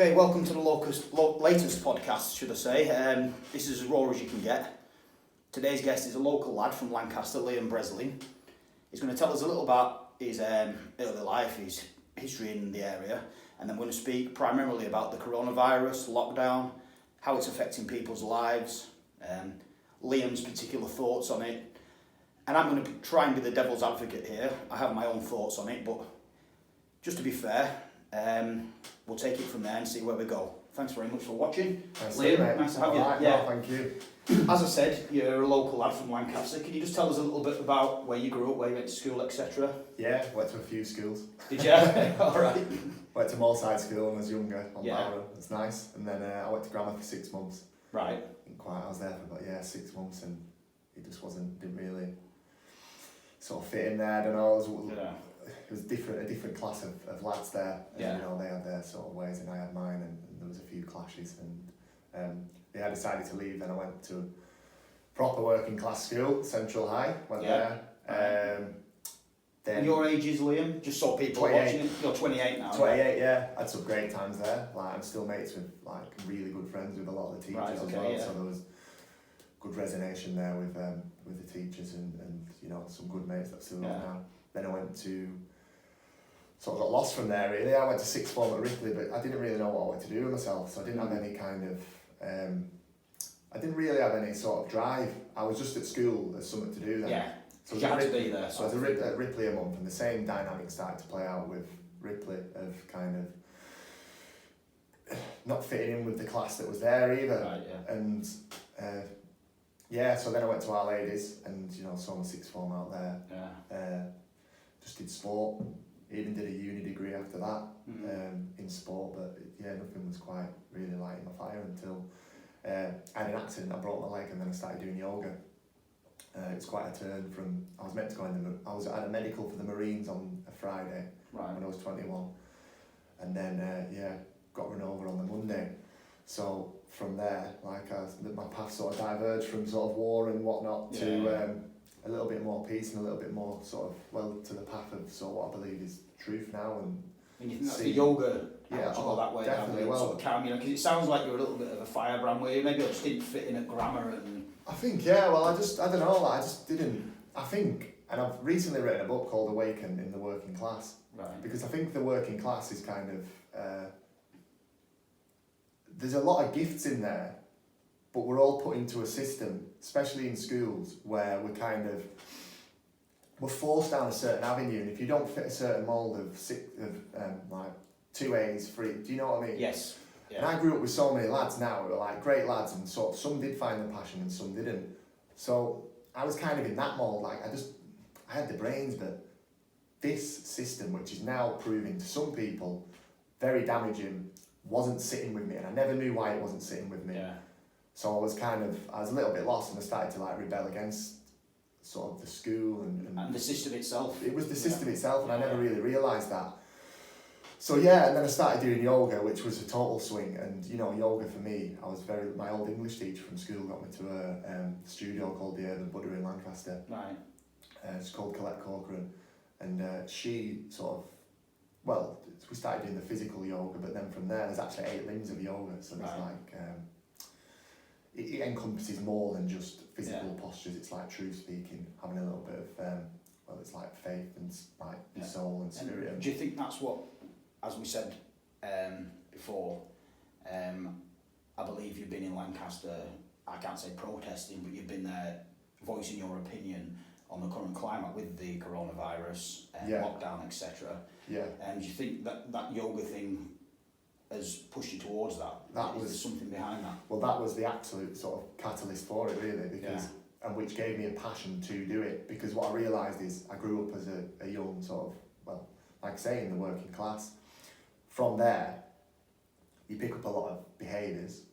Okay, welcome to the latest podcast, should I say. This is as raw as you can get. Today's guest is a local lad from Lancaster, Liam Breslin. He's going to tell us a little about his early life, his history in the area, and then we're going to speak primarily about the coronavirus, lockdown, how it's affecting people's lives, Liam's particular thoughts on it. And I'm going to try and be the devil's advocate here. I have my own thoughts on it, but just to be fair, we'll take it from there and see where we go. Thanks very much for watching. Liam, nice to have you. Right, yeah. no, thank you. As I said, you're a local lad from Lancaster. Can you just tell us a little bit about where you grew up, where you went to school, etc.? Yeah, went to a few schools. Did you? All right. Went to Moorside School when I was younger on Yeah. Barrow. It's nice. And then I went to grammar for 6 months. Right. I was there for about 6 months, and it just didn't really sort of fit in there. I don't know. It was a different class of lads there. Yeah. And, they had their sort of ways, and I had mine, and there was a few clashes. And I decided to leave. Then I went to proper working class school, Central High. Went there. Then And your age is, Liam? Just so people are watching it. You're 28 now. 28, yeah. I had some great times there. I'm still mates with really good friends with a lot of the teachers as well. Yeah. So there was good resonation there with the teachers and some good mates that still have now. Then I went to sort of got lost from there really. I went to sixth form at Ripley, but I didn't really know what I wanted to do with myself. So I didn't have any kind of I didn't really have any sort of drive. I was just at school as something to do then. Yeah. So you had to be there. So I was at Ripley a month, and the same dynamic started to play out with Ripley of kind of not fitting in with the class that was there either. Right, yeah. And so then I went to Our Ladies and saw my sixth form out there. Yeah. Just did sport, even did a uni degree after that in sport, but nothing was quite really lighting my fire until I had an accident. I broke my leg, and then I started doing yoga. It's quite a turn from, I was meant to go I had a medical for the Marines on a Friday when I was 21, and then got run over on the Monday. So from there, my path sort of diverged from sort of war and whatnot to a little bit more peace and a little bit more sort of to the path of what I believe is truth now. And you think that's the yoga? Yeah, that way definitely. Down, sort of calm, because it sounds like you're a little bit of a firebrand where you maybe just didn't fit in at grammar and. I think I don't know. I just didn't. I think, and I've recently written a book called Awaken in the Working Class. Right. Because I think the working class is kind of there's a lot of gifts in there, but we're all put into a system, especially in schools, where we're forced down a certain avenue, and if you don't fit a certain mould of 2 A's, 3, do you know what I mean? Yes. Yeah. And I grew up with so many lads now who are great lads, and some did find the passion and some didn't. So I was kind of in that mould. I had the brains, but this system, which is now proving to some people very damaging, wasn't sitting with me, and I never knew why it wasn't sitting with me. Yeah. So I was a little bit lost, and I started to rebel against sort of the school and the system itself. It was the system itself, and I never really realised that. So and then I started doing yoga, which was a total swing. And yoga for me, my old English teacher from school got me to a studio called the Urban Buddha in Lancaster. Right. It's called Colette Corcoran, and she we started doing the physical yoga, but then from there there's actually 8 limbs of yoga. So there's it encompasses more than just physical postures. It's like truth speaking, having a little bit of it's like faith and your soul and spirit. And do you think that's what? As we said before, I believe you've been in Lancaster, I can't say protesting, but you've been there voicing your opinion on the current climate with the coronavirus, lockdown, etc. Yeah. And do you think that yoga thing has pushed you towards that? Is there something behind that? Well, that was the absolute sort of catalyst for it, really, because and which gave me a passion to do it, because what I realised is I grew up as a young sort of, like I say, in the working class. From there, you pick up a lot of behaviours,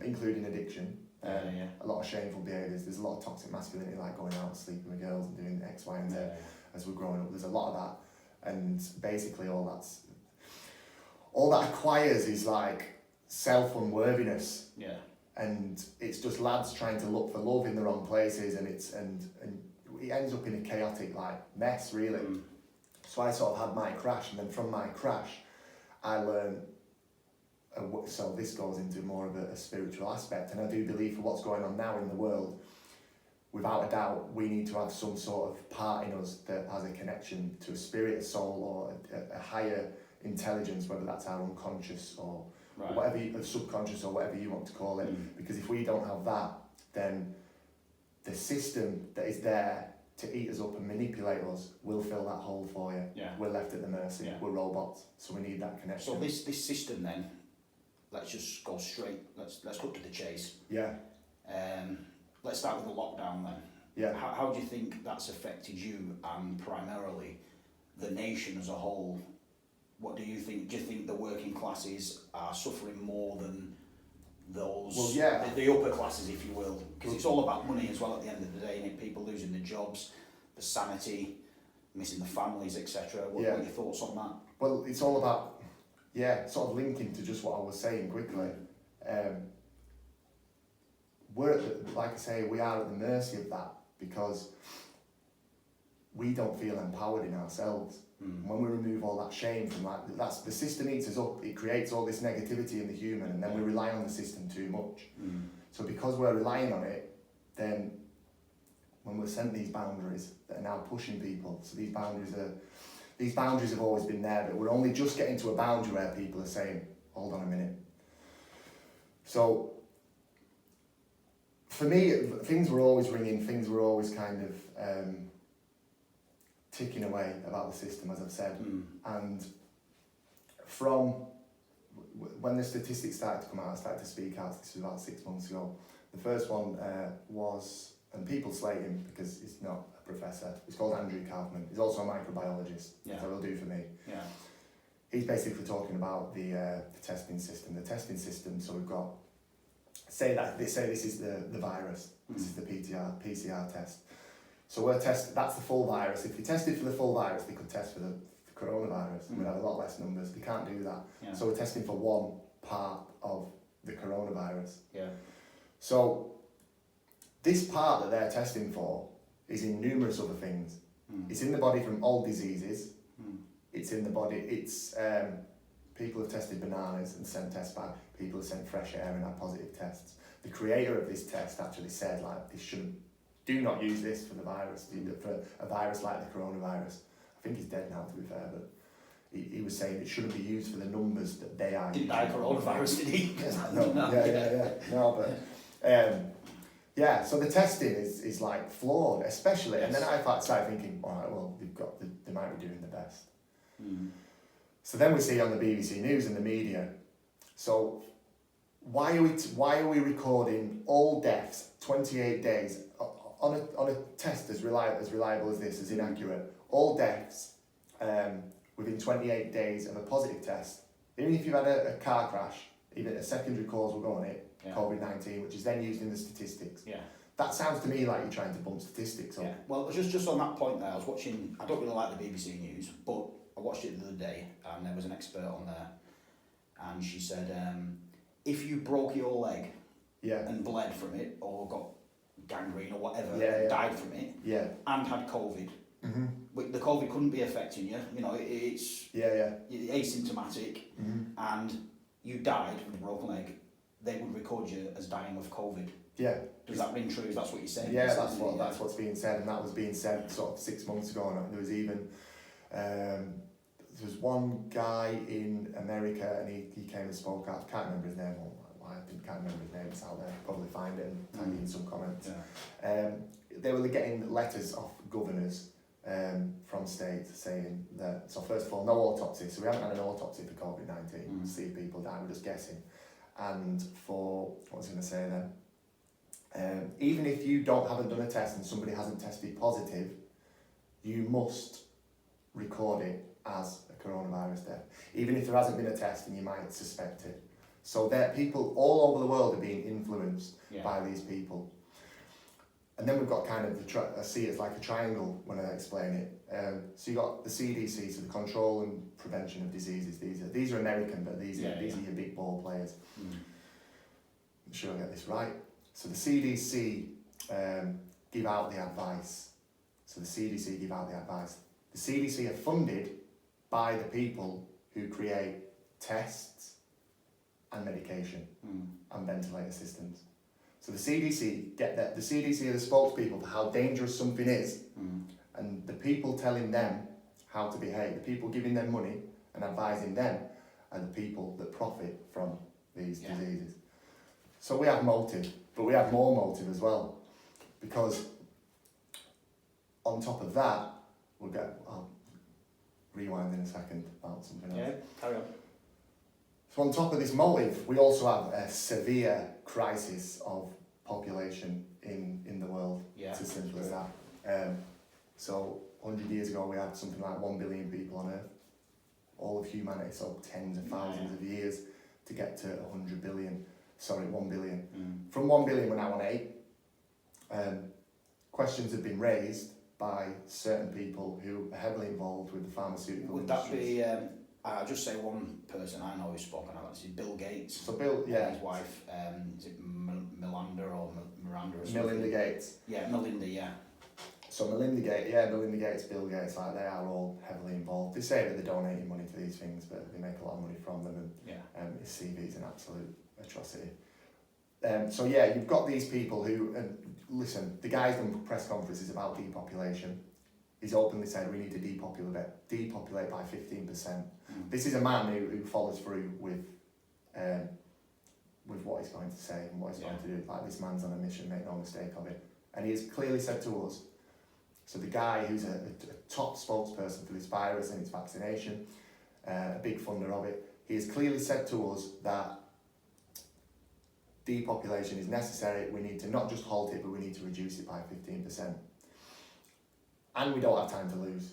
including addiction, a lot of shameful behaviours. There's a lot of toxic masculinity, like going out and sleeping with girls and doing X, Y, and Z as we're growing up. There's a lot of that, and basically all that acquires is self-unworthiness. Yeah. And it's just lads trying to look for love in the wrong places, and it ends up in a chaotic mess, really. So I sort of had my crash, and then from my crash, I learned so this goes into more of a spiritual aspect, and I do believe for what's going on now in the world, without a doubt, we need to have some sort of part in us that has a connection to a spirit, a soul, or a higher intelligence, whether that's our unconscious or whatever, subconscious or whatever you want to call it. Because if we don't have that, then the system that is there to eat us up and manipulate us will fill that hole for you. Yeah. We're left at the mercy. Yeah. We're robots, so we need that connection. So this system then, let's just go straight. Let's cut to the chase. Yeah. Let's start with the lockdown then. Yeah. How do you think that's affected you and primarily the nation as a whole? What do you think? Do you think the working classes are suffering more than those, the upper classes, if you will? Because it's all about money as well at the end of the day, and people losing their jobs, the sanity, missing the families, etc. What are your thoughts on that? Well, it's all about, sort of linking to just what I was saying quickly. We're like I say, we are at the mercy of that because we don't feel empowered in ourselves. When we remove all that shame from that, that's the system eats us up. It creates all this negativity in the human, and then we rely on the system too much. So because we're relying on it, then when we're sent these boundaries that are now pushing people, so these boundaries have always been there, but we're only just getting to a boundary where people are saying, hold on a minute. So for me, things were always ringing, things were always kind of ticking away about the system, as I've said. And from when the statistics started to come out, I started to speak out, this was about 6 months ago. The first one was, and people slate him because he's not a professor, he's called Andrew Kaufman. He's also a microbiologist, so he'll do for me. Yeah. He's basically talking about the testing system. The testing system, so we've got, they say this is the virus, this is the PCR test. So that's the full virus. If they tested for the full virus, they could test for the coronavirus. We'd have a lot less numbers. They can't do that. Yeah. So we're testing for one part of the coronavirus. Yeah. So this part that they're testing for is in numerous other things. It's in the body from old diseases. It's in the body. It's people have tested bananas and sent tests back. People have sent fresh air and had positive tests. The creator of this test actually said, like, this shouldn't. Do not use this for the virus, for a virus like the coronavirus. I think he's dead now, to be fair, but he was saying it shouldn't be used for the numbers that they are. Didn't die of coronavirus, did he? No, No, but so the testing is like flawed, especially, and then I started thinking, all right, well, they might be doing the best. So then we see on the BBC News and the media, so why are we recording all deaths 28 days on a test as reliable as this, as inaccurate, all deaths within 28 days of a positive test, even if you've had a car crash, even a secondary cause will go on it, COVID-19, which is then used in the statistics. Yeah. That sounds to me like you're trying to bump statistics up. Yeah. Well, just on that point there, I was watching, I don't really like the BBC News, but I watched it the other day, and there was an expert on there, and she said, if you broke your leg and bled from it, or got gangrene or whatever, died from it, and had COVID, the COVID couldn't be affecting you, it's asymptomatic, and you died with a broken leg, they would record you as dying of COVID. Yeah. Does that ring true? That's what you're saying? Yeah, that's what's being said, and that was being said sort of 6 months ago, and there was even there was one guy in America, and he came and spoke out. I can't remember his name. I can't remember his name. It's out there. Probably find it and tag in some comments. Yeah. They were getting letters off governors from states saying that. So first of all, no autopsy. So we haven't had an autopsy for COVID-19 to see if people die. We're just guessing. And for what was I going to say then? Even if you haven't done a test and somebody hasn't tested positive, you must record it as a coronavirus death, even if there hasn't been a test and you might suspect it. So there, people all over the world are being influenced by these people. And then we've got kind of I see it as like a triangle when I explain it. So you got the CDC, so the Control and Prevention of Diseases. These are American, but these are your big ball players. I'm sure I get this right. So the CDC give out the advice. The CDC are funded by the people who create tests and medication and ventilator systems. So the CDC the CDC are the spokespeople for how dangerous something is, and the people telling them how to behave, the people giving them money and advising them, are the people that profit from these diseases. So we have motive, but we have more motive as well, because on top of that, I'll rewind in a second about something else. Yeah, carry on. So on top of this motive, we also have a severe crisis of population in the world. Yeah, it's as simple as that. So 100 years ago, we had something like 1 billion people on Earth. All of humanity, so tens of thousands of years to get to 1 billion. From 1 billion, we're now on 8. Questions have been raised by certain people who are heavily involved with the pharmaceutical industries. Would that be, I'll just say one person I know who's spoken about this is Bill Gates. So Bill, his wife, is it Melinda or Miranda or something? Melinda Gates. Yeah, Melinda, yeah. So Melinda Gates, Bill Gates, like they are all heavily involved. They say that they're donating money to these things, but they make a lot of money from them, and his CV is an absolute atrocity. So yeah, you've got these people who, and listen, the guy's done press conferences about depopulation. He's openly said we need to depopulate by 15%. This is a man who follows through with what he's going to say and what he's going to do. Like, this man's on a mission, make no mistake of it. And he has clearly said to us, so the guy who's a top spokesperson for this virus and its vaccination, a big funder of it, he has clearly said to us that depopulation is necessary. We need to not just halt it, but we need to reduce it by 15%. And we don't have time to lose.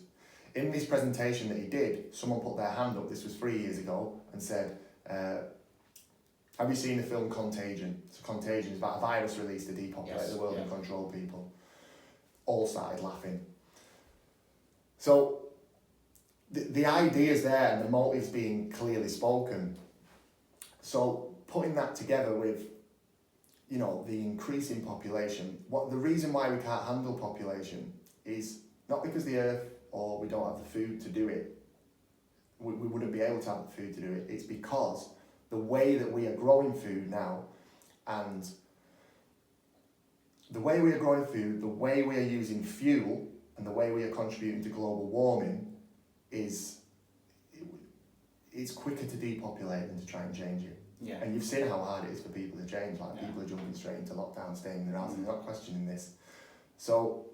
In this presentation that he did, someone put their hand up, this was 3 years ago, and said, have you seen the film Contagion? So Contagion is about a virus released to depopulate the world and control people. All started laughing. So the idea's there and the motive's being clearly spoken. So putting that together with, you know, the increasing population, the reason why we can't handle population is not because the earth or we don't have the food to do it. We wouldn't be able to have the food to do it. It's because the way that we are growing food now, and the way we are growing food, the way we are using fuel, and the way we are contributing to global warming it's quicker to depopulate than to try and change it. Yeah. And you've seen how hard it is for people to change. Like, people are jumping straight into lockdown, staying in their house, and they're not questioning this. So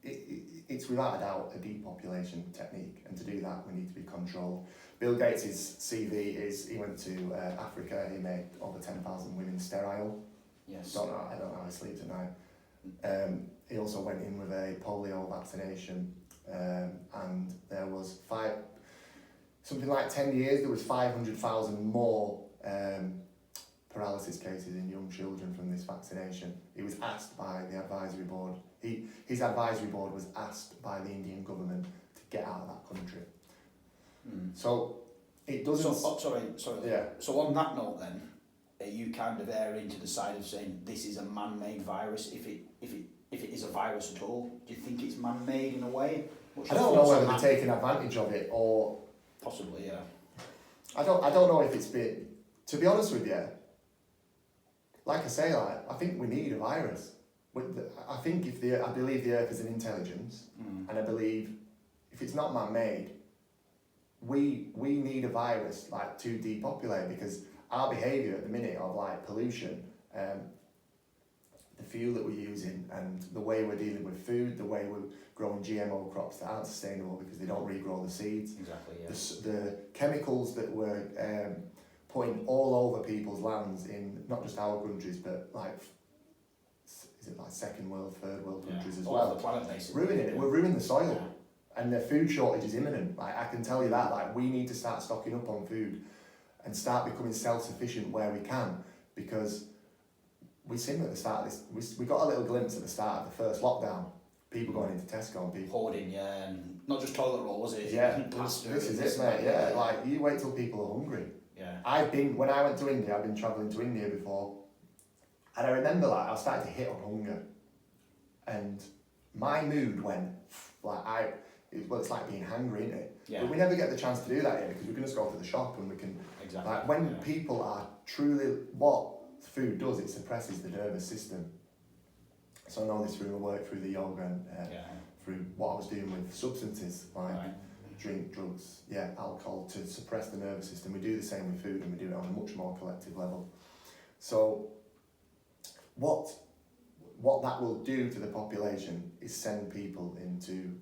it's without a doubt a depopulation technique, and to do that we need to be controlled. Bill Gates' CV is he went to Africa, he made over 10,000 women sterile. Yes. I don't know how he sleeps at night. He also went in with a polio vaccination, and there was something like 10 years, there was 500,000 more paralysis cases in young children from this vaccination. He was asked by the advisory board, his advisory board was asked by the Indian government to get out of that country. So it doesn't... sorry. Yeah. So on that note then, are you kind of erring to the side of saying this is a man-made virus, if it is a virus at all? Do you think it's man-made in a way? I don't know whether they're taking advantage of it or... Possibly, yeah. I don't know if it's been... To be honest with you, like I say, I think we need a virus. I believe the Earth is an intelligence, and I believe if it's not man-made, we need a virus to depopulate, because our behaviour at the minute of pollution, the fuel that we're using, and the way we're dealing with food, the way we're growing GMO crops that aren't sustainable because they don't regrow the seeds. Exactly, yeah. The chemicals that we're putting all over people's lands in not just our countries, but is it second world, third world countries as all well? over the planet, basically. Ruining it. We're ruining the soil. And the food shortage is imminent. I can tell you that. We need to start stocking up on food and start becoming self-sufficient where we can, because we seen at the start of this, we got a little glimpse at the start of the first lockdown, people going into Tesco and people hoarding, and not just toilet roll, was it? Yeah, this is it, mate. Yeah, you wait till people are hungry. Yeah. When I went to India, I've been travelling to India before, and I remember I started to hit on hunger, and my mood went it's like being hungry, isn't it? Yeah. But we never get the chance to do that here because we can just go to the shop and we can. Exactly. Like when people are truly, what food does, it suppresses the nervous system. So I know this through my work, through the yoga, and through what I was doing with substances like drink, drugs, alcohol, to suppress the nervous system. We do the same with food, and we do it on a much more collective level. So what that will do to the population is send people into,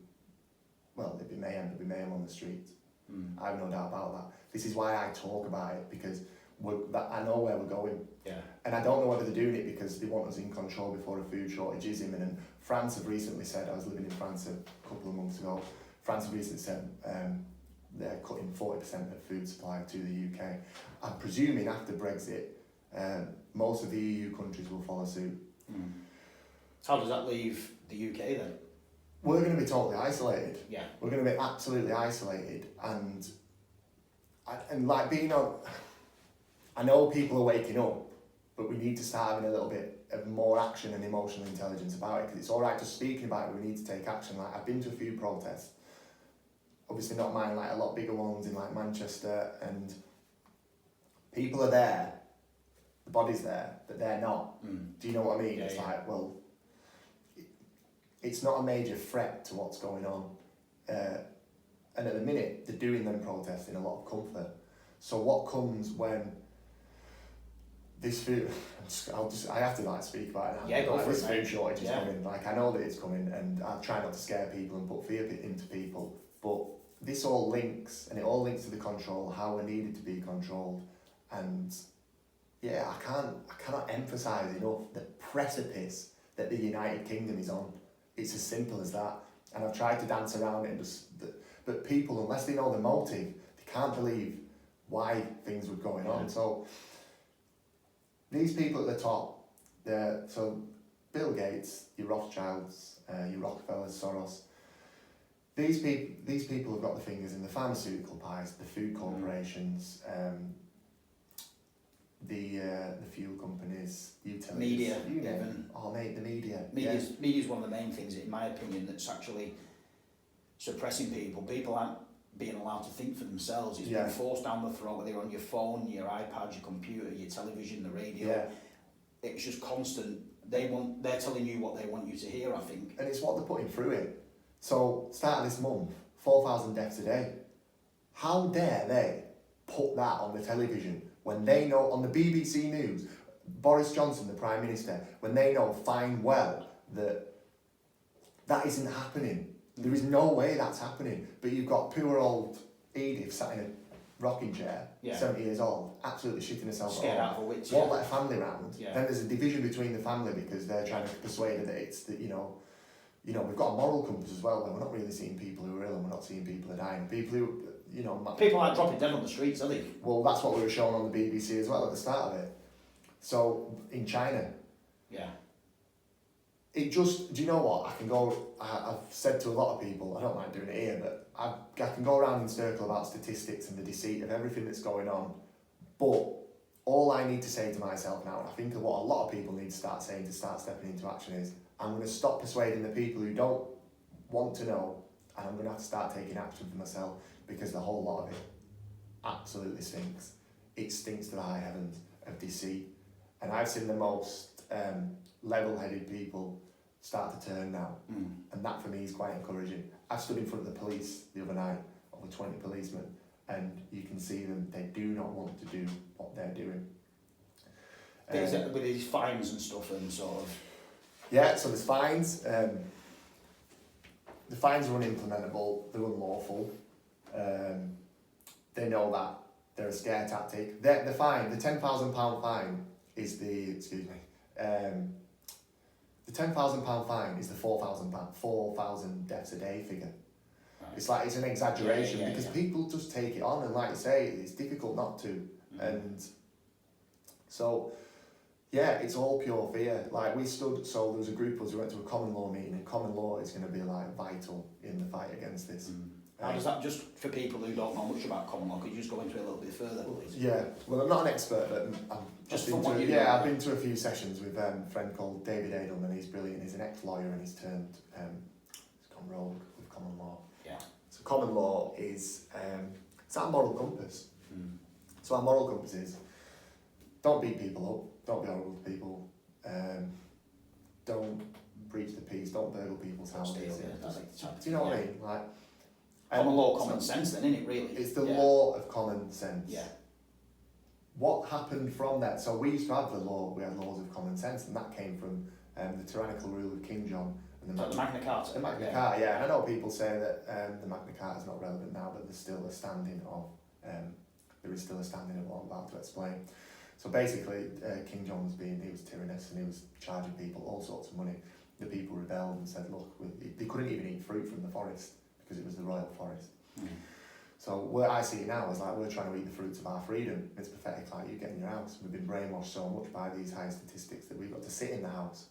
well, it'd be mayhem on the street. I have no doubt about that. This is why I talk about it, because I know where we're going. Yeah. And I don't know whether they're doing it because they want us in control before a food shortage is imminent. France have recently said, I was living in France a couple of months ago, France have recently said they're cutting 40% of food supply to the UK. I'm presuming after Brexit, most of the EU countries will follow suit. How does that leave the UK then? We're going to be totally isolated. Yeah. We're going to be absolutely isolated, and like being on. I know people are waking up, but we need to start having a little bit of more action and emotional intelligence about it. Because it's all right just speaking about it. We need to take action. Like I've been to a few protests. Obviously not mine. Like a lot bigger ones in like Manchester, and people are there. The body's there, but they're not. Do you know what I mean? It's like, well, it's not a major threat to what's going on. And at the minute, they're doing them protests in a lot of comfort. So what comes when this food, I have to like speak about it now. Yeah, go like, for this it, food shortage is coming. Like I know that it's coming, and I try not to scare people and put fear into people. But this all links, and it all links to the control, how we're needed to be controlled. And yeah, I cannot emphasise enough the precipice that the United Kingdom is on. It's as simple as that. And I've tried to dance around it, and but people, unless they know the motive, they can't believe why things were going on. So these people at the top, so Bill Gates, your Rothschilds, your Rockefellers, Soros, these people have got the fingers in the pharmaceutical pies, the food corporations, the fuel companies, utilities, media, even. Oh mate, the media. Media's one of the main things, in my opinion, that's actually suppressing people. People aren't being allowed to think for themselves. It's being forced down the throat, whether you're on your phone, your iPad, your computer, your television, the radio. Yeah. It's just constant. They're telling you what they want you to hear, I think. And it's what they're putting through it. So, start of this month, 4,000 deaths a day. How dare they put that on the television when they know, on the BBC News, Boris Johnson, the Prime Minister, when they know fine well that that isn't happening. There is no way that's happening. But you've got poor old Edith sat in a rocking chair, 70 years old, absolutely shitting herself. Scared out of her wits. Won't let a family round. Yeah. Then there's a division between the family because they're trying to persuade her that it's that you know, we've got a moral compass as well, where we're not really seeing people who are ill and we're not seeing people who are dying. People who, people aren't dropping dead on the streets, are they? Well, that's what we were showing on the BBC as well at the start of it. So in China, it just, do you know what? I've said to a lot of people, I don't like doing it here, but I can go around in circle about statistics and the deceit of everything that's going on. But all I need to say to myself now, and I think what a lot of people need to start saying to start stepping into action is, I'm going to stop persuading the people who don't want to know, and I'm going to have to start taking action for myself, because the whole lot of it absolutely stinks. It stinks to the high heavens of deceit. And I've seen the most level-headed people start to turn now. And that for me is quite encouraging. I stood in front of the police the other night, over 20 policemen, and you can see them, they do not want to do what they're doing. With these fines and stuff and sort of... Yeah, so there's fines. The fines are unimplementable, they're unlawful. They know that. They're a scare tactic. The fine, the £10,000 fine is the £10,000 fine is the 4,000 deaths a day figure. Right. It's like, it's an exaggeration because people just take it on, and like you say, it's difficult not to. And so, it's all pure fear. Like so there was a group of us who went to a common law meeting, and common law is going to be like vital in the fight against this. How does that, just for people who don't know much about common law, could you just go into it a little bit further, please? Yeah, well, I'm not an expert, but I've been to a few sessions with a friend called David Edelman. He's brilliant. He's an ex-lawyer, and he's gone rogue with common law. Yeah. common law is it's our moral compass. So our moral compass is don't beat people up, don't be horrible to people, don't breach the peace, don't burgle people's houses. Do you know what I mean? Like, common law, common sense then, isn't it, really? It's the law of common sense. Yeah. What happened from that? So we used to have we had laws of common sense, and that came from the tyrannical rule of King John. And the Magna Carta. The Magna Carta, yeah. And I know people say that the Magna Carta is not relevant now, but there's still a standing of, there is still a standing of what I'm about to explain. So basically, King John he was tyrannous and he was charging people all sorts of money. The people rebelled and said, look, they couldn't even eat fruit from the forest because it was the royal forest. So what I see now is like we're trying to eat the fruits of our freedom. It's pathetic, like you get in your house. We've been brainwashed so much by these high statistics that we've got to sit in the house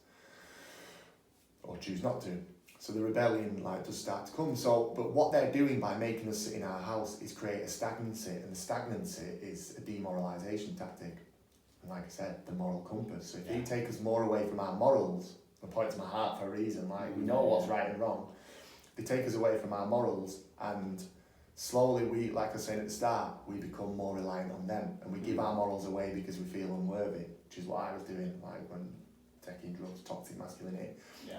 or choose not to. So the rebellion does start to come. So, but what they're doing by making us sit in our house is create a stagnancy, and the stagnancy is a demoralisation tactic. And like I said, the moral compass. So if you take us more away from our morals, I point to my heart for a reason, we know what's right and wrong. They take us away from our morals, and slowly we, like I was saying at the start, we become more reliant on them, and we give our morals away because we feel unworthy, which is what I was doing, when taking drugs, toxic masculinity,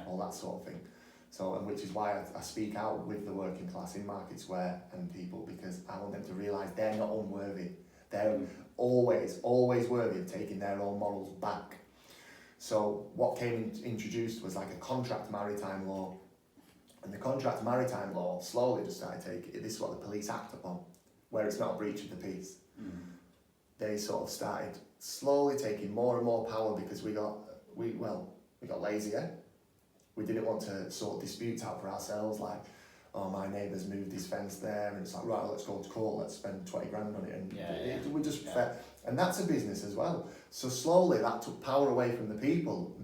all that sort of thing. So, and which is why I speak out with the working class in Market Square and people, because I want them to realise they're not unworthy. They're always worthy of taking their own morals back. So what came introduced was like a contract maritime law. And the contract maritime law slowly just started taking, this is what the police act upon, where it's not a breach of the peace. They sort of started slowly taking more and more power because we got lazier. We didn't want to sort disputes out for ourselves, like, oh, my neighbour's moved his fence there, and it's like, right, let's go to court, let's spend 20 grand on it, and we just and that's a business as well. So slowly that took power away from the people,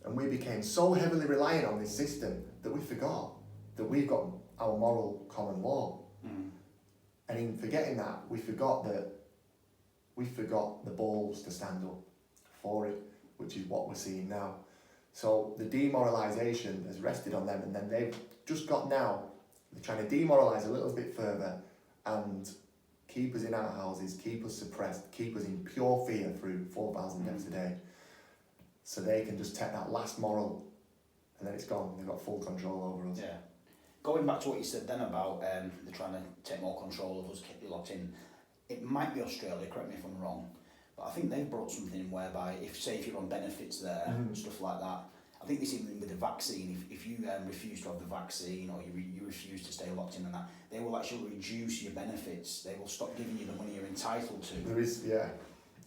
and we became so heavily reliant on this system that we forgot that we've got our moral common law. And in forgetting that, we forgot the balls to stand up for it, which is what we're seeing now. So the demoralisation has rested on them, and then they've just got now, they're trying to demoralise a little bit further and keep us in our houses, keep us suppressed, keep us in pure fear through 4,000 deaths a day. So they can just take that last moral and then it's gone. They've got full control over us. Yeah. Going back to what you said then about they're trying to take more control of us, keep you locked in, it might be Australia, correct me if I'm wrong, but I think they've brought something in whereby if you're on benefits there, stuff like that, I think this even with the vaccine, if you refuse to have the vaccine or you refuse to stay locked in and that, they will actually reduce your benefits. They will stop giving you the money you're entitled to. There is,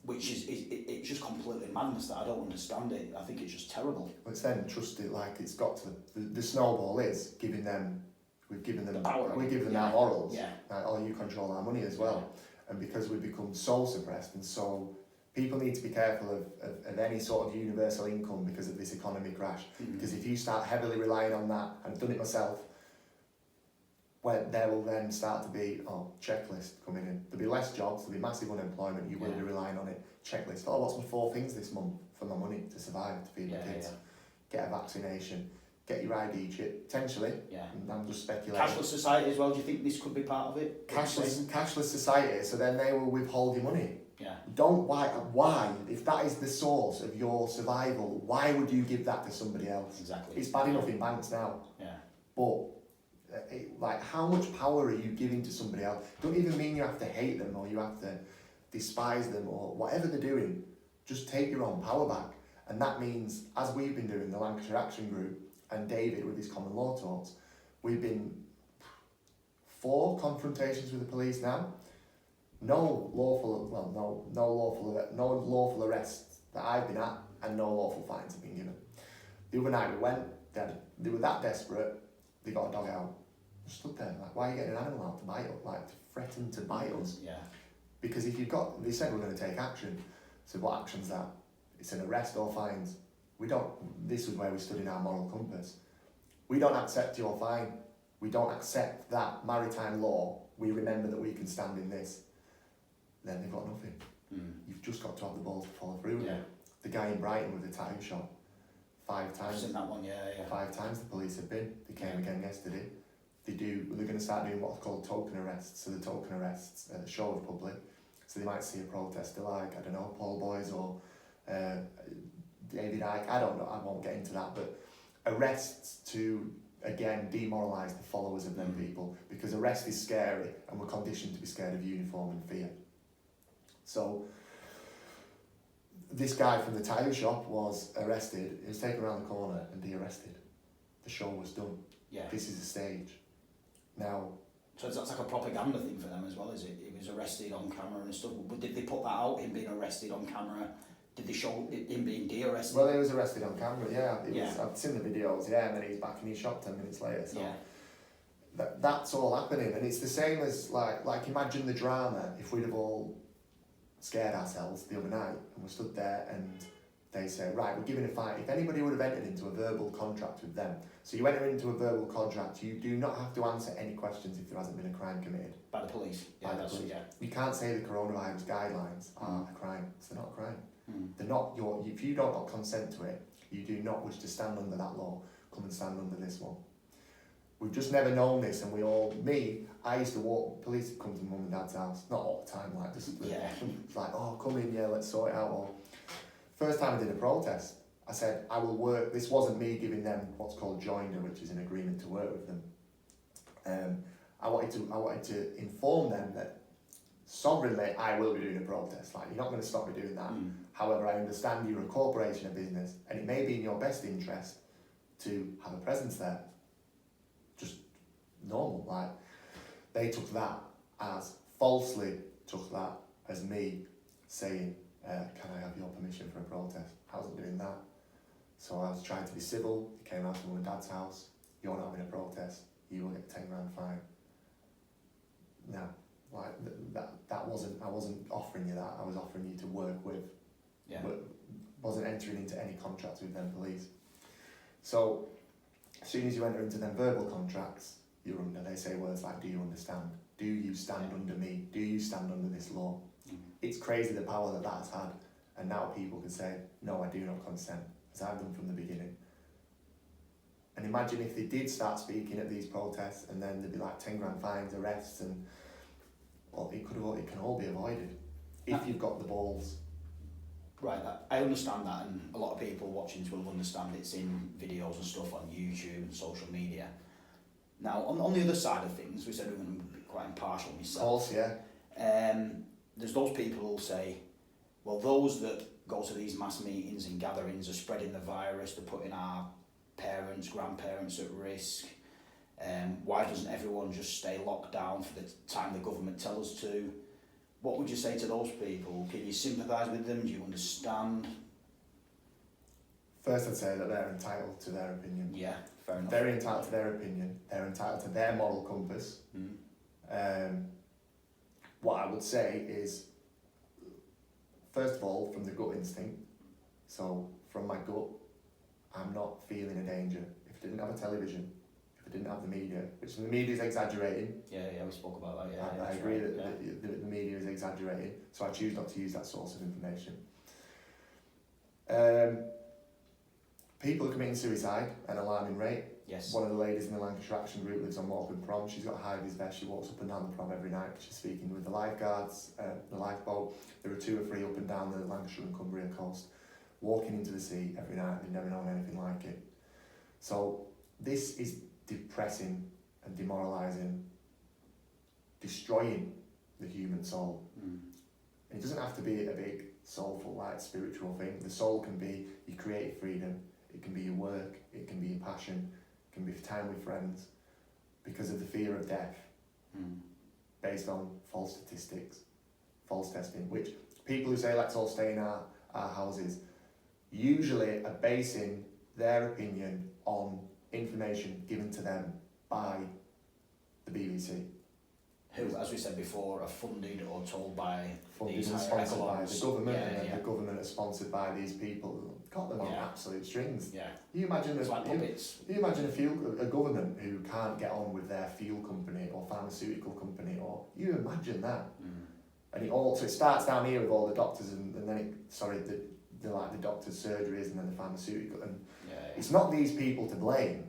Which is it's just completely madness that I don't understand it. I think it's just terrible. Well, it's then trusted, like it's got to, the snowball is we've given them the power, we give them our morals, like, oh, you control our money as well. And because we've become so suppressed, and so people need to be careful of any sort of universal income because of this economy crash. Because if you start heavily relying on that, and I've done it myself, where there will then start to be, checklist coming in. There'll be less jobs, there'll be massive unemployment, you will be relying on it. Checklist, what's my 4 things this month for my money to survive, to feed my kids? Get a vaccination, get your ID chip, potentially. And I'm just speculating. Cashless society as well, do you think this could be part of it? Cashless society, so then they will withhold your money. Why? If that is the source of your survival, why would you give that to somebody else? Exactly. It's bad enough in banks now. But how much power are you giving to somebody else? Don't even mean you have to hate them or you have to despise them or whatever they're doing. Just take your own power back. And that means, as we've been doing, the Lancashire Action Group and David with his common law talks, we've been 4 confrontations with the police now. No lawful arrests that I've been at, and no lawful fines have been given. The other night we went, they were that desperate, they got a dog out. I stood there, like, why are you getting an animal out to bite us? Like, to threaten to bite us? Because if they said we're going to take action. So what action's that? It's an arrest or fines. This is where we stood in our moral compass. We don't accept your fine. We don't accept that maritime law. We remember that we can stand in this. Then they've got nothing. You've just got to have the balls to follow through with it. The guy in Brighton with the tattoo shop, 5 times. I've seen that one, 5 times the police have been. They came again yesterday. they're going to start doing what's called token arrests. So the token arrests show of public. So they might see a protester like, I don't know, Paul Boys or David Icke, I don't know, I won't get into that, but arrests to, again, demoralise the followers of them people, because arrest is scary and we're conditioned to be scared of uniform and fear. So this guy from the tyre shop was arrested, he was taken around the corner and de-arrested. The show was done. Yeah. This is a stage. Now, so that's like a propaganda thing for them as well, is it? He was arrested on camera and stuff. But did they put that out, him being arrested on camera? Did they show him being de-arrested? well, he was arrested on camera, yeah. Yeah. I've seen the videos, yeah, and then he's back and he's shot 10 minutes later. So Yeah. that's all happening, and it's the same as like imagine the drama if we'd have all scared ourselves the other night and we stood there and they say, right, we're giving a fight. If anybody would have entered into a verbal contract with them, so you enter into a verbal contract, you do not have to answer any questions if there hasn't been a crime committed. By the police? Yeah, By the police. You can't say the coronavirus guidelines are a crime, because they're not a crime. They're not if you don't got consent to it, you do not wish to stand under that law, come and stand under this one. We've just never known this, and I used to walk, police would come to mum and dad's house, not all the time, like just it's like, oh, come in, yeah, let's sort it out. Or first time I did a protest, I said, I will work, this wasn't me giving them what's called joinder, which is an agreement to work with them. I wanted to inform them that sovereignly I will be doing a protest, like you're not going to stop me doing that. However, I understand you're a corporation, a business, and it may be in your best interest to have a presence there. Just normal, like they took that falsely took that as me saying, can I have your permission for a protest? I wasn't doing that. So I was trying to be civil. He came out to mum and dad's house. You're not having a protest. You will get a £10 fine. No, like that wasn't. I wasn't offering you that. I was offering you to work with. Yeah. But wasn't entering into any contracts with them police. So as soon as you enter into them verbal contracts, you're under. They say words like, "Do you understand? Do you stand under me? Do you stand under this law?" It's crazy the power that has had, and now people can say, "No, I do not consent," as I've done from the beginning. And imagine if they did start speaking at these protests, and then there'd be like £10 fines, arrests, and well, it can all be avoided if you've got the balls. Right, I understand that, and a lot of people watching this will understand it's in videos and stuff on YouTube and social media. Now, on the other side of things, we said we're going to be quite impartial myself. Of course, yeah. There's those people who'll say, well, those that go to these mass meetings and gatherings are spreading the virus, they're putting our parents, grandparents at risk. Why doesn't everyone just stay locked down for the time the government tells us to? What would you say to those people? Can you sympathise with them? Do you understand? First, I'd say that they're entitled to their opinion. Yeah, fair enough. They're entitled to their opinion. They're entitled to their moral compass. What I would say is, first of all, from the gut instinct. So, from my gut, I'm not feeling a danger. If I didn't have a television, if I didn't have the media, which the media is exaggerating. Yeah, we spoke about that. Yeah, I agree that the media is exaggerating, so I choose not to use that source of information. People are committing suicide at an alarming rate. Yes. One of the ladies in the Lancashire Action Group lives on Morecambe Prom. She's got a high-vis vest. She walks up and down the prom every night. She's speaking with the lifeguards, the lifeboat. There are 2 or 3 up and down the Lancashire and Cumbria coast, walking into the sea every night. They've never known anything like it. So this is depressing and demoralising, destroying the human soul. It doesn't have to be a big soulful, like spiritual thing. The soul can be your creative freedom. It can be your work. It can be your passion. It can be time with friends. Because of the fear of death, based on false statistics, false testing, which people who say let's all stay in our houses usually are basing their opinion on information given to them by the BBC. Who, as we said before, are funded or told by Funded these and higher sponsored by the government, Yeah, and then the government are sponsored by these people who got them on absolute strings. Yeah. You imagine It's like puppets. you imagine a government who can't get on with their fuel company or pharmaceutical company, or you imagine that. And it starts down here with all the doctors and then the doctors' surgeries and then the pharmaceutical, and it's not these people to blame.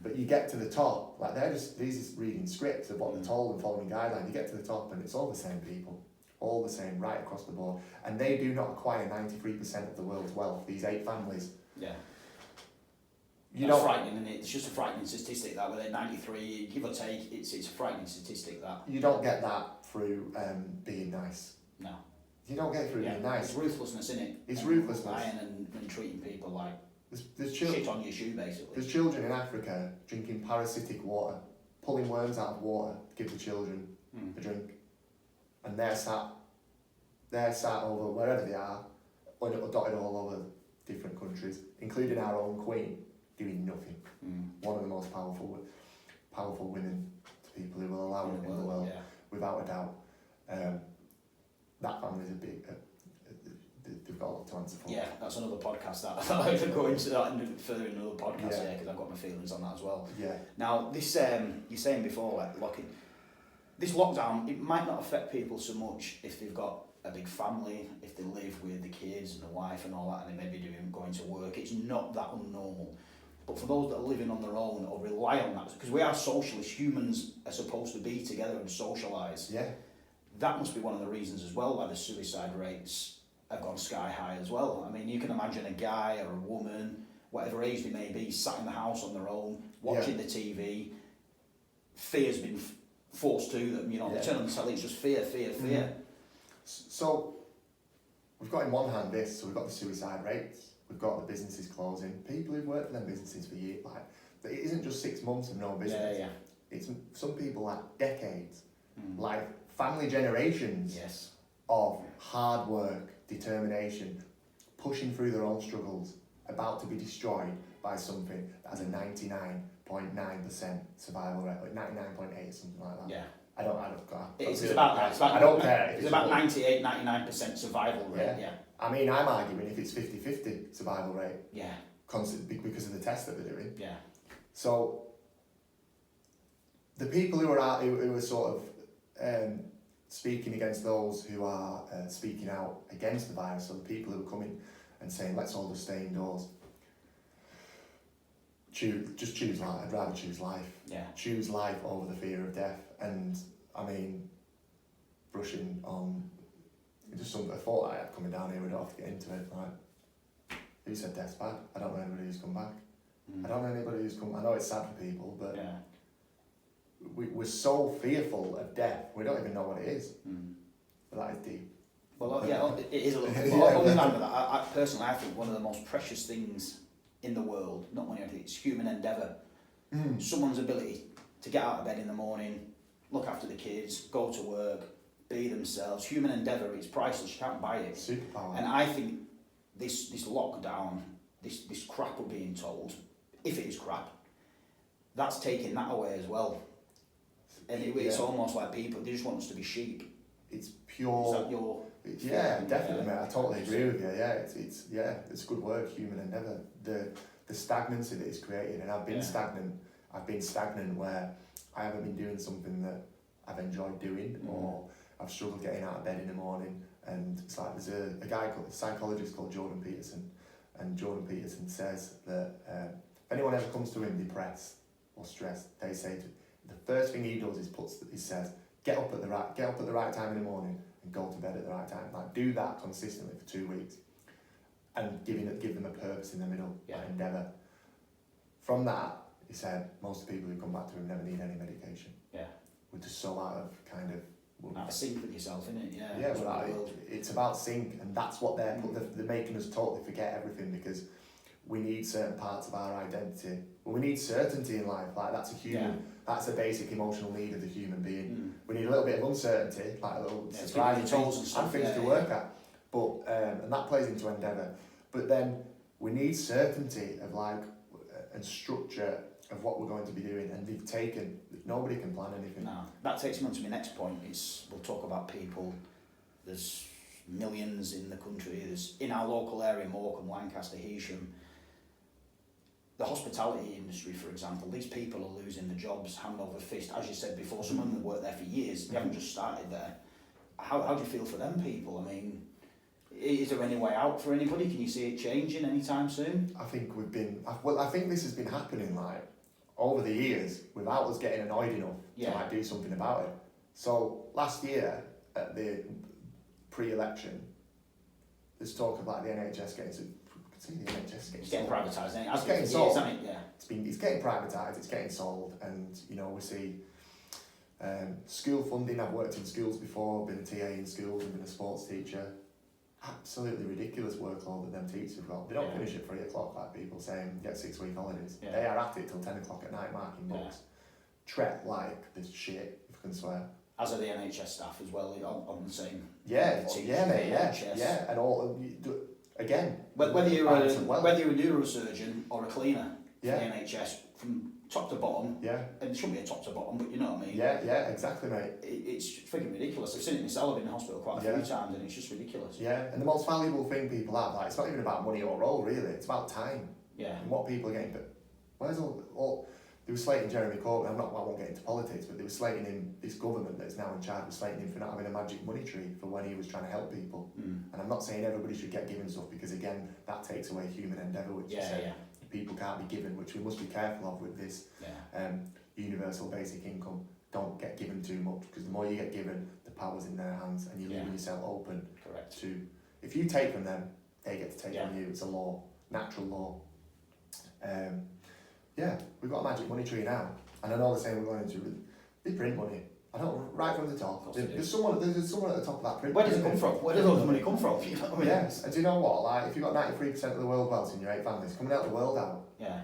But you get to the top, like they're just reading scripts of what they're told and following guidelines. You get to the top and it's all the same people, all the same right across the board. And they do not acquire 93% of the world's wealth, these 8 families. Yeah. That's frightening, isn't it? It's just a frightening statistic that with 93, give or take, it's a frightening statistic that. You don't get that through being nice. No. You don't get it through being nice. It's ruthlessness, isn't it? It's ruthlessness. Lying and treating people like there's shit on your shoe, basically. There's children in Africa drinking parasitic water, pulling worms out of water to give the children a drink. And they're sat over wherever they are, or dotted all over different countries, including our own Queen, doing nothing. One of the most powerful women to people who will allow it in the world, without a doubt. That family's a big, they've got a lot to answer for. Yeah, that's another podcast that I'd like to go into that further in another podcast, because I've got my feelings on that as well. Yeah. Now, this, you're saying before, like, locking, this lockdown, it might not affect people so much if they've got a big family, if they live with the kids and the wife and all that, and they may be going to work. It's not that unnormal. But for those that are living on their own or rely on that, because we are socialists, humans are supposed to be together and socialise. Yeah. That must be one of the reasons as well why the suicide rates have gone sky high as well. I mean, you can imagine a guy or a woman, whatever age they may be, sat in the house on their own, watching the TV. Fear's been forced to them, they turn on the telly, it's just fear. So, we've got in one hand this, so we've got the suicide rates, we've got the businesses closing, people who've worked for them businesses for years, like, it isn't just 6 months of no business. It's some people like decades, like family generations of hard work, determination, pushing through their own struggles, about to be destroyed by something that has a 99.9% survival rate, like 99.8 or something like that. Yeah. I don't it's about that. I don't care. It's about 98, 99% survival rate, I mean, I'm arguing if it's 50-50 survival rate. Yeah. Because of the test that they're doing. Yeah. So, the people who are sort of speaking against those who are speaking out against the virus, so the people who are coming and saying, let's all just stay indoors. Choose life. I'd rather choose life. Yeah. Choose life over the fear of death. And I mean, brushing on just a thought I had coming down here. We don't have to get into it. Like, who said death's bad? I don't know anybody who's come back. I don't know anybody who's come. I know it's sad for people, but we're so fearful of death. We don't even know what it is. But that is deep. Well, it is a little bit. But on the other hand, I personally, I think one of the most precious things in the world, not money, it's human endeavour. Someone's ability to get out of bed in the morning, look after the kids, go to work, be themselves. Human endeavour, it's priceless, you can't buy it. Superpower. And I think this lockdown, this crap we're being told, if it is crap, that's taking that away as well. And it's almost like people, they just want us to be sheep. It's pure. Is that your... Definitely, mate. I totally agree with you. It's a good word, human endeavour. The stagnancy that it's created, and I've been stagnant. I've been stagnant where I haven't been doing something that I've enjoyed doing, or I've struggled getting out of bed in the morning. And it's like there's a psychologist called Jordan Peterson, and Jordan Peterson says that if anyone ever comes to him depressed or stressed, they say the first thing he does is he says get up at the right time in the morning and go to bed at the right time. Like, do that consistently for 2 weeks, and give them a purpose in the middle, like endeavour. From that, he said most people who come back to him never need any medication. Yeah. We're just so out of sync with yourself, isn't it? It's about sync, and that's what they're making us totally forget everything, because we need certain parts of our identity. Well, we need certainty in life. Like, that's a human. That's a basic emotional need of the human being. We need a little bit of uncertainty, like a little surprise and things to work at. But and that plays into endeavour. But then we need certainty of and structure of what we're going to be doing. And nobody can plan anything. No, that takes me on to my next point. We'll talk about people. There's millions in the country. There's in our local area, Morecambe, Lancaster, Heysham. The hospitality industry, for example, these people are losing their jobs hand over fist. As you said before, some of them have worked there for years. They haven't just started there. How do you feel for them people? I mean, is there any way out for anybody? Can you see it changing anytime soon? I think I think this has been happening over the years without us getting annoyed enough Yeah. to like do something about it. So last year at the pre-election, there's talk of like the NHS getting It's getting privatised, isn't it? It's getting sold. Isn't it? Yeah. It's getting privatised, it's getting sold, and you know we see school funding. I've worked in schools before, been a TA in schools, and been a sports teacher. Absolutely ridiculous workload that them teachers have got. They don't finish at 3 o'clock like people saying get 6 week holidays. Yeah. They are at it till 10 o'clock at night marking books. Treat like this shit, if I can swear. As are the NHS staff as well, on the same. Yeah, teachers yeah, mate, in the yeah, NHS. yeah, and all again. Whether you're a well. neurosurgeon or a cleaner for Yeah. the NHS, from top to bottom, Yeah, and it shouldn't be a top to bottom, but you know what I mean. yeah, exactly, mate. It's freaking ridiculous. I've seen it myself. I've been in hospital quite a few times, and it's just ridiculous. Yeah, and the most valuable thing people have, like, it's not even about money or role, really. It's about time Yeah. and what people are getting. But where's all they were slating Jeremy Corbyn. I won't get into politics, but they were slating him. This government that is now in charge was slating him for not having a magic money tree for when he was trying to help people. And I'm not saying everybody should get given stuff, because again, that takes away human endeavour, which is people can't be given, which we must be careful of with this universal basic income. Don't get given too much, because the more you get given, the power's in their hands, and you're leaving yourself open to. If you take from them, they get to take from you. It's a law, natural law. We've got a magic money tree now, and I know the same we're going into. They print money. I don't right from the top. There's someone at the top of that print. Where does it come from? Where does all the money come from? You know what I mean? Yes, and do you know what? Like, if you've got 93% of the world wealth in your 8 families, coming out the world out. Yeah.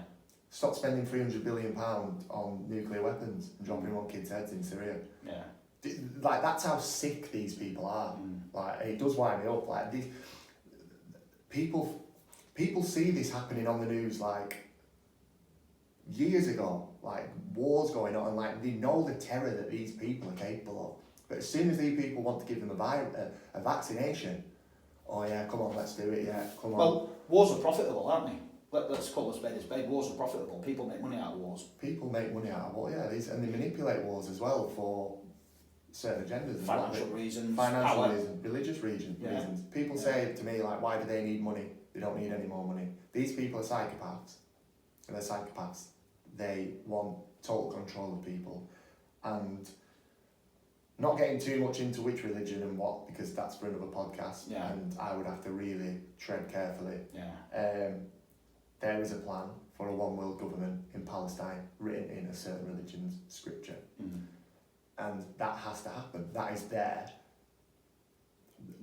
Stop spending £300 billion on nuclear weapons and dropping them on kids' heads in Syria. Yeah. Like, that's how sick these people are. Like, it does wind me up. Like, these people see this happening on the news like years ago, like wars going on, and like they know the terror that these people are capable of. But as soon as these people want to give them a vaccination, oh yeah, come on, let's do it. Yeah, come on. Well, wars are profitable, aren't they? Let's call a spade a spade. Wars are profitable. People make money out of wars. People make money out of war, yeah. And they manipulate wars as well for certain agendas. Financial reasons. Financial power. reasons, religious reasons. People say to me, like, why do they need money? They don't need any more money. These people are psychopaths. And they're psychopaths. They want total control of people. And not getting too much into which religion and what, because that's for another podcast. Yeah. And I would have to really tread carefully. Yeah. There is a plan for a one world government in Palestine written in a certain religion's scripture. And that has to happen. That is there.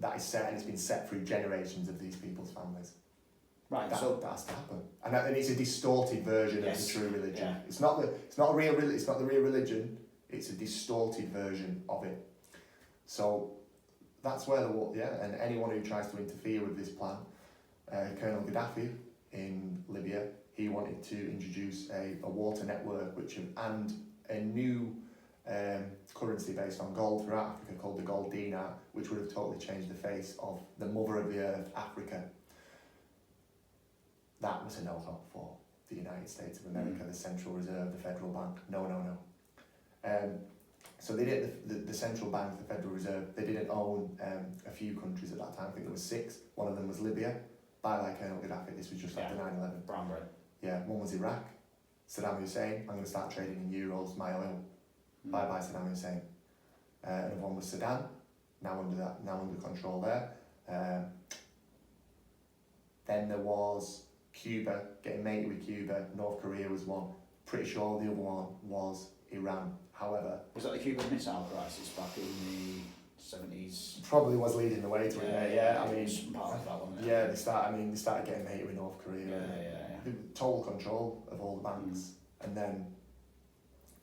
That is set, and it's been set through generations of these people's families. Right. That has to happen. And it's a distorted version of the true religion. Yeah. It's not the real religion. It's a distorted version of it. So that's where and anyone who tries to interfere with this plan, Colonel Gaddafi in Libya, he wanted to introduce a water network and a new currency based on gold throughout Africa called the gold dinar, which would have totally changed the face of the mother of the earth, Africa. That was a no-go for the United States of America, the Central Reserve, the Federal Bank. No. So they did the Central Bank, the Federal Reserve. They didn't own a few countries at that time. I think there was 6. One of them was Libya, by Colonel Gaddafi. This was just after 9/11. Brown bread. Yeah, one was Iraq. Saddam Hussein, I'm going to start trading in euros, my oil. Bye Saddam Hussein. Another one was Sudan, now under control there. Then there was Cuba, getting mated with Cuba. North Korea was one. Pretty sure the other one was Iran. However, was that the Cuban Missile Crisis back in the 70s? Probably was leading the way to it. Yeah, I mean, part of that one. Yeah, they started getting mated with North Korea. Yeah. Total control of all the banks, and then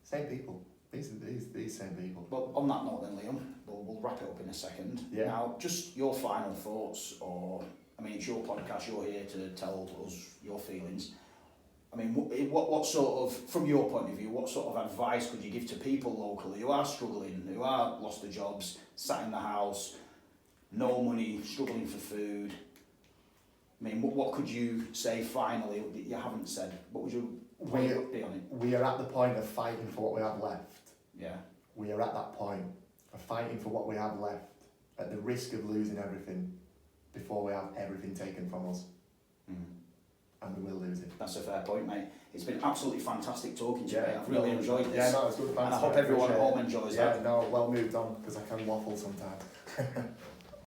same people. These same people. Well, on that note then, Liam, we'll wrap it up in a second. Yeah. Now, just your final thoughts, it's your podcast, you're here to tell us your feelings. I mean, what sort of, from your point of view, what sort of advice could you give to people locally who are struggling, who are lost their jobs, sat in the house, no money, struggling for food? I mean, what could you say finally that you haven't said? What would you be on it? We are at the point of fighting for what we have left. Yeah. We are at that point of fighting for what we have left at the risk of losing everything before we have everything taken from us. and we will lose him. That's a fair point, mate. It's been absolutely fantastic talking to you, Yeah, mate. I've really enjoyed this. Yeah, no, it's good. Thanks, And I hope mate. everyone at Appreciate home it. enjoys Yeah, that. no, well moved on, because I can waffle sometimes.